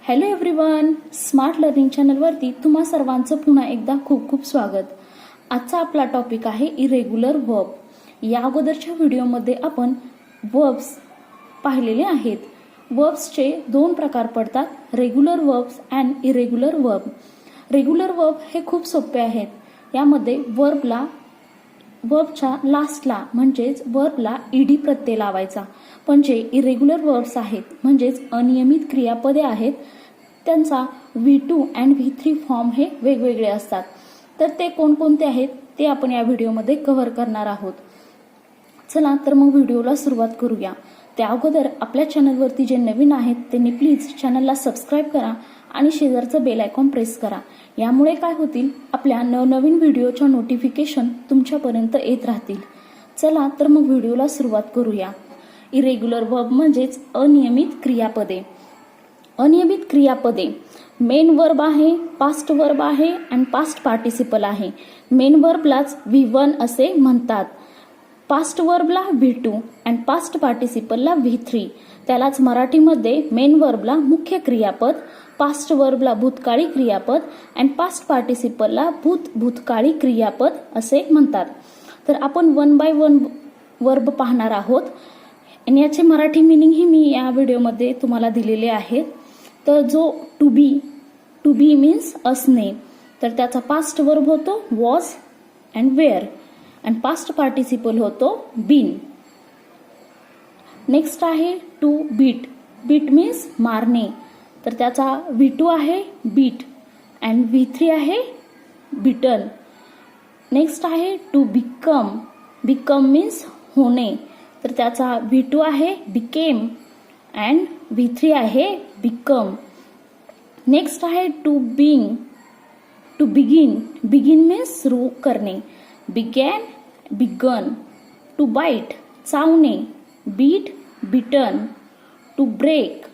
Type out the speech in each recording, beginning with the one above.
Hello everyone, smart learning चॅनलवरती तुम्हा सर्वांचं पुन्हा एकदा खूप खूप स्वागत. आजचा आपला टॉपिक आहे इरेग्युलर वर्ब. या अगोदरच्या व्हिडिओमध्ये आपण वर्ब्स पाहिलेले आहेत. वर्ब्सचे दोन प्रकार पडतात, regular verbs and irregular verb. Regular verb हे खूप सोपे आहेत. यामध्ये वर्बच्या लास्टला म्हणजेच वर्बला ईडी प्रत्यय लावायचा. पण जे इरेग्युलर वर्ब्स आहेत म्हणजेच अनियमित क्रियापदे आहेत त्यांचा V2 अँड V3 फॉर्म हे वेगवेगळे असतात. तर ते कोणकोणते आहेत ते आपण या व्हिडिओमध्ये कव्हर करणार आहोत. चला तर मग व्हिडिओला सुरुवात करूया. त्या अगोदर आपल्या चॅनलवरती जे नवीन आहेत त्यांनी प्लीज चॅनलला सबस्क्राईब करा आणि शेजारचं बेल आयकॉन प्रेस करा. यामुळे काय होतील, आपल्या नवनवीन व्हिडिओच्या नोटिफिकेशन तुमच्यापर्यंत येत राहतील. चला तर मग व्हिडिओला सुरुवात करूया. इरेग्युलर वर्ब म्हणजेच अनियमित क्रियापदे. अनियमित क्रियापदे मेन वर्ब आहे, पास्ट वर्ब आहे आणि पास्ट पार्टिसिपल आहे. मेन वर्बलाच V1 असे म्हणतात, पास्ट वर्बला V2 आणि पास्ट पार्टिसिपलला V3. त्यालाच मराठीमध्ये मेन वर्बला मुख्य क्रियापद, पास्ट वर्बला भूतकाळी क्रियापद आणि पास्ट पार्टिसिपलला भूतकाळी क्रियापद असे म्हणतात. तर आपण वन बाय वन वर्ब पाहणार आहोत आणि याचे मराठी मिनिंग ही मी या व्हिडिओमध्ये तुम्हाला दिलेले आहेत. तर जो टू बी मीन्स असणे, तर त्याचा पास्ट वर्ब होतो वॉज अँड वेअर आणि पास्ट पार्टिसिपल होतो बीन. नेक्स्ट आहे टू बीट मीन्स मारणे, तर त्याचा V2 आहे बीट अँड V3 आहे बिटन. नेक्स्ट आहे टू बिकम मीन्स होणे, तर त्याचा V2 आहे बिकेम अँड V3 आहे बिकम. नेक्स्ट आहे टू बिगिन मीन्स सुरू करणे, बिगन. टू बाईट चावणे, बिटन. टू ब्रेक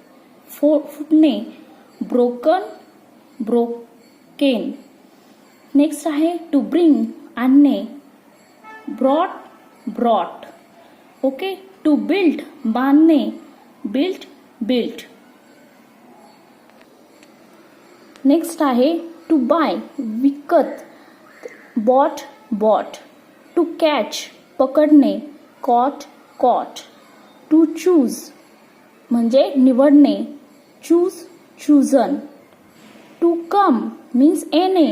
फुटणे, ब्रोकेन. नेक्स्ट आहे टू ब्रिंग आणणे, ब्रॉट. ओके. टू बिल्ड बांधणे, बिल्ट. नेक्स्ट आहे टू बाय विकत, बॉट. टू कॅच पकडणे, कॉट. टू चूज म्हणजे निवडणे, चूजन. टू कम मीन्स येणे,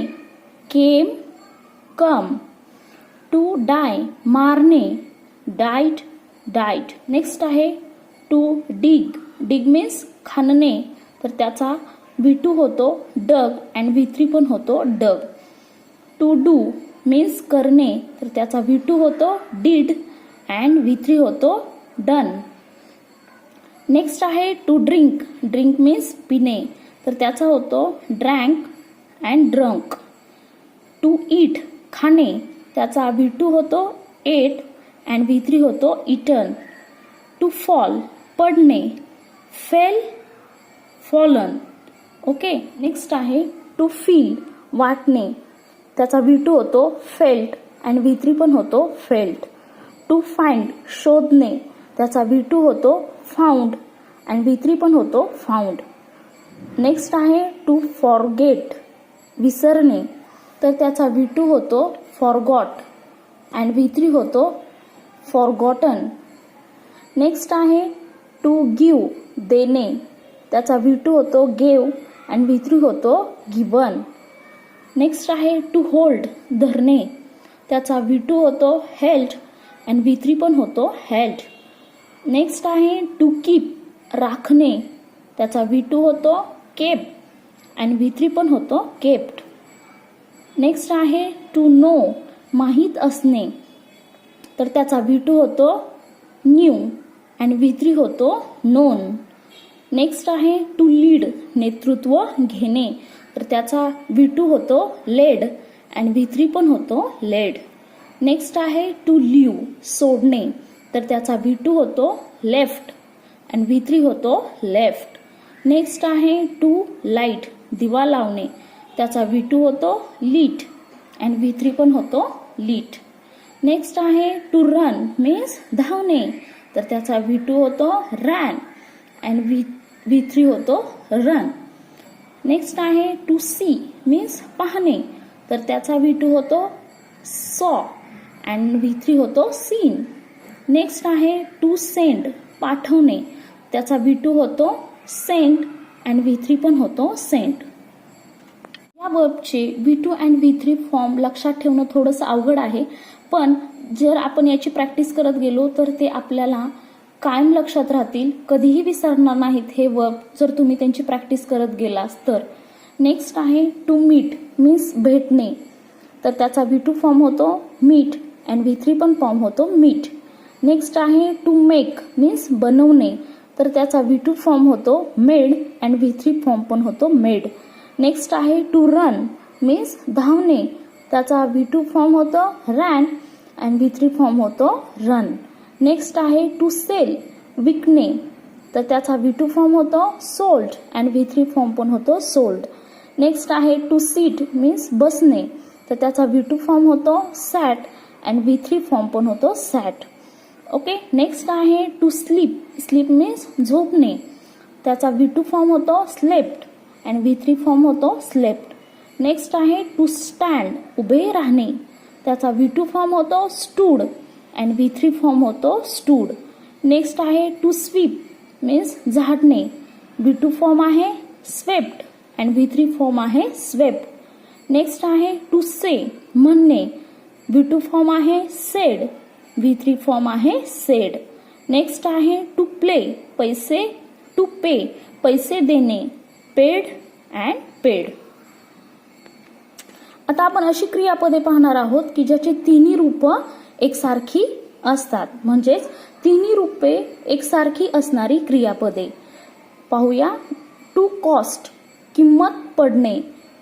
कम. टू डाय मारणे, डाईट. नेक्स्ट आहे टू डिग मीन्स खणणे, तर त्याचा V2 होतो डग अँड V3 पण होतो डग. टू डू मीन्स करणे, तर त्याचा V2 होतो डिड अँड V3 होतो डन. नेक्स्ट आहे टू ड्रिंक मीन्स पिणे, तर त्याचा होतो drank and drunk. To eat खाणे, त्याचा V2 होतो एट अँड V3 होतो इटन. टू फॉल पडणे, फॉलन. ओके. नेक्स्ट आहे टू फील वाटणे, त्याचा V2 होतो फेल्ट अँड V3 पण होतो फेल्ट. टू फाइंड शोधणे, त्याचा V2 होतो फाउंड अँड V3 पण होतो फाउंड. नेक्स्ट आहे टू फॉरगेट विसरणे, तर त्याचा V2 होतो फॉरगॉट अँड V3 होतो फॉरगॉटन. नेक्स्ट आहे टू गिव देणे, त्याचा V2 होतो गेव अँड V3 होतो गिवन. नेक्स्ट आहे टू होल्ड धरणे, त्याचा V2 होतो हेल्ड अँड V3 पण होतो हेल्ड. नेक्स्ट आहे टू कीप राखणे, त्याचा V2 होतो केप अँड V3 पण होतो केप्ट. नेक्स्ट आहे टू नो माहीत असणे, तर त्याचा V2 होतो न्यू अँड V3 होतो नोन. नेक्स्ट आहे टू लीड नेतृत्व घेणे, तर त्याचा V2 होतो लेड अँड V3 पण होतो लेड. नेक्स्ट आहे टू लिव्ह सोडणे, तर त्याचा V2 होतो लेफ्ट अँड V3 होतो लेफ्ट. नेक्स्ट आहे टू लाईट दिवा लावणे, त्याचा V2 होतो लीट अँड V3 पण होतो लीट. नेक्स्ट आहे टू रन मीन्स धावणे, तर त्याचा V2 होतो रॅन अँड V3 होतो रन. नेक्स्ट आहे टू सी मीन्स पाहणे, तर त्याचा V2 होतो सॉ अँड V3 होतो सीन. नेक्स्ट आहे टू सेंड पाठवणे, त्याचा V2 होतो सेंड अँड V3 पण होतो सेंड. या वर्बचे V2 अँड V3 फॉर्म लक्षात ठेवणं थोडंसं अवघड आहे, पण जर आपण याची प्रॅक्टिस करत गेलो तर ते आपल्याला कायम लक्षात राहतील, कधीही विसरणार नाहीत हे वर्ब जर तुम्ही त्यांची प्रॅक्टिस करत गेलास तर. नेक्स्ट आहे टू मीट मीन्स भेटणे, तर त्याचा V2 फॉर्म होतो मीट अँड V3 पण फॉर्म होतो मीट. नेक्स्ट आहे टू मेक मीन्स बनवणे, तर त्याचा V2 फॉर्म होतो मेड अँड V3 फॉर्म पण होतो मेड. नेक्स्ट आहे टू रन मीन्स धावणे, त्याचा V2 फॉर्म होतो रॅन अँड V3 फॉर्म होतो रन. नेक्स्ट आहे टू सेल विकणे, तर त्याचा V2 फॉर्म होतो सोल्ड अँड V3 फॉर्म पण होतो सोल्ड. नेक्स्ट आहे टू सीट मीन्स बसणे, तर त्याचा V2 फॉर्म होतो सॅट अँड V3 फॉर्म पण होतो सॅट. ओके. नेक्स्ट आहे टू स्लीप, स्लीप मीन्स झोपणे, त्याचा V2 फॉर्म होतो स्लेप्ट अँड V3 फॉर्म होतो स्लेप्ट. नेक्स्ट आहे टू स्टँड उभे राहणे, त्याचा V2 फॉर्म होतो स्टूड अँड V3 फॉर्म होतो स्टूड. नेक्स्ट आहे टू स्वीप मीन्स झाडणे, V2 फॉर्म आहे स्वेप्ट अँड V3 फॉर्म आहे स्वेप्ट. नेक्स्ट आहे टू से म्हणणे, V2 फॉर्म आहे सेड, V3 फॉर्म आहे सेड. नेक्स्ट आहे टू प्ले पैसे, टू पे पैसे देणे, पेड अँड पेड. आता आपण अशी क्रियापदे पाहणार आहोत की ज्याची तिन्ही रूपं एकसारखी असतात, म्हणजेच तिन्ही रूपे एकसारखी असणारी क्रियापदे. पाहूया. टू कॉस्ट किंमत पडणे,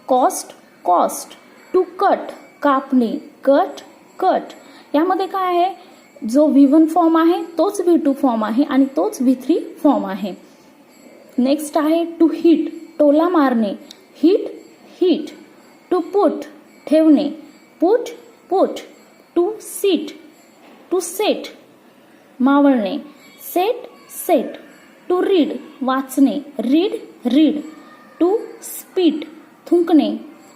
कॉस्ट कॉस्ट. टू कट कापणे, कट कट. यामध्ये काय आहे, जो V1 फॉर्म आहे तोच V2 फॉर्म आहे आणि तोच V3 फॉर्म आहे. नेक्स्ट आहे टू हिट टोला मारणे, हिट हिट. टू पुट ठेवणे, put put. To sit to set मावळणे, सेट सेट. टू रीड वाचणे, रीड रीड. टू स्पीट थुंकणे,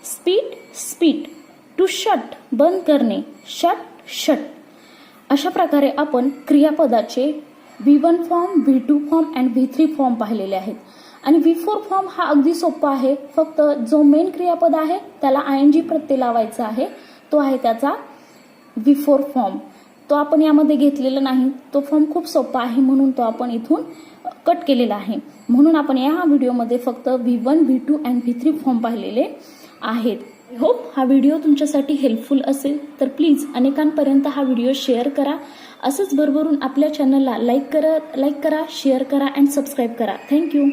स्पीट स्पीट. टू शट बंद करणे, शट शट. अशा प्रकारे आपण क्रियापदाचे V1 form, V2 form and V3 form पाहिलेले आहेत. आणि V4 फॉर्म हा अगदी सोपा आहे, फक्त जो मेन क्रियापद आहे त्याला ING प्रत्यय लावायचा आहे, तो आहे त्याचा V4 फॉर्म. तो आपण यामध्ये घेतलेला नाही, तो फॉर्म खूप सोपा आहे म्हणून तो आपण इथून कट केलेला आहे. म्हणून आपण या व्हिडिओमध्ये फक्त V1, V2 and V3 form पाहिलेले आहेत. होप हा व्हिडिओ तुमच्यासाठी हेल्पफुल असेल, तर प्लीज अनेकांपर्यंत हा व्हिडिओ शेअर करा. असंच भरभरून आपल्या चॅनलला लाईक करा, शेअर करा अँड सबस्क्राईब करा. थँक्यू.